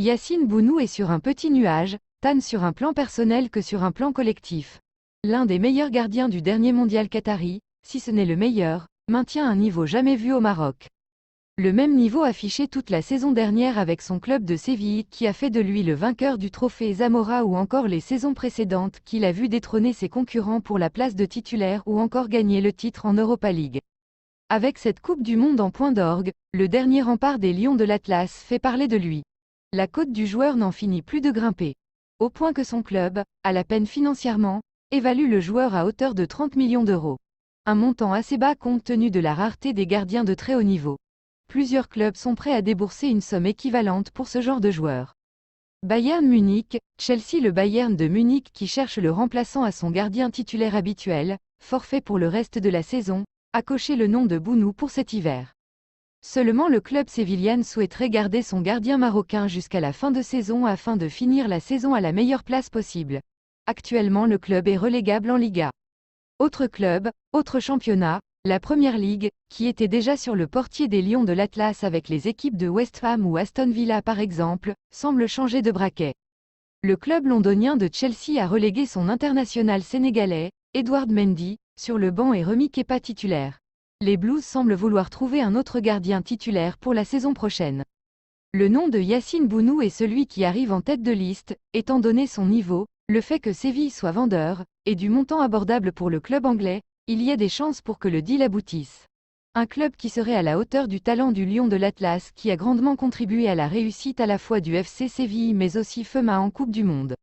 Yacine Bounou est sur un petit nuage, tant sur un plan personnel que sur un plan collectif. L'un des meilleurs gardiens du dernier mondial qatari, si ce n'est le meilleur, maintient un niveau jamais vu au Maroc. Le même niveau affiché toute la saison dernière avec son club de Séville qui a fait de lui le vainqueur du trophée Zamora ou encore les saisons précédentes qu'il a vu détrôner ses concurrents pour la place de titulaire ou encore gagner le titre en Europa League. Avec cette Coupe du Monde en point d'orgue, le dernier rempart des Lions de l'Atlas fait parler de lui. La cote du joueur n'en finit plus de grimper. Au point que son club, à la peine financièrement, évalue le joueur à hauteur de 30 millions d'euros. Un montant assez bas compte tenu de la rareté des gardiens de très haut niveau. Plusieurs clubs sont prêts à débourser une somme équivalente pour ce genre de joueur. Bayern Munich, Chelsea. Le Bayern de Munich qui cherche le remplaçant à son gardien titulaire habituel, forfait pour le reste de la saison, a coché le nom de Bounou pour cet hiver. Seulement le club sévillan souhaiterait garder son gardien marocain jusqu'à la fin de saison afin de finir la saison à la meilleure place possible. Actuellement le club est relégable en Liga. Autre club, autre championnat, la Première Ligue, qui était déjà sur le portier des Lions de l'Atlas avec les équipes de West Ham ou Aston Villa par exemple, semble changer de braquet. Le club londonien de Chelsea a relégué son international sénégalais, Edouard Mendy, sur le banc et remis Kepa titulaire. Les Blues semblent vouloir trouver un autre gardien titulaire pour la saison prochaine. Le nom de Yacine Bounou est celui qui arrive en tête de liste, étant donné son niveau, le fait que Séville soit vendeur, et du montant abordable pour le club anglais, il y a des chances pour que le deal aboutisse. Un club qui serait à la hauteur du talent du Lion de l'Atlas qui a grandement contribué à la réussite à la fois du FC Séville mais aussi FEMA en Coupe du Monde.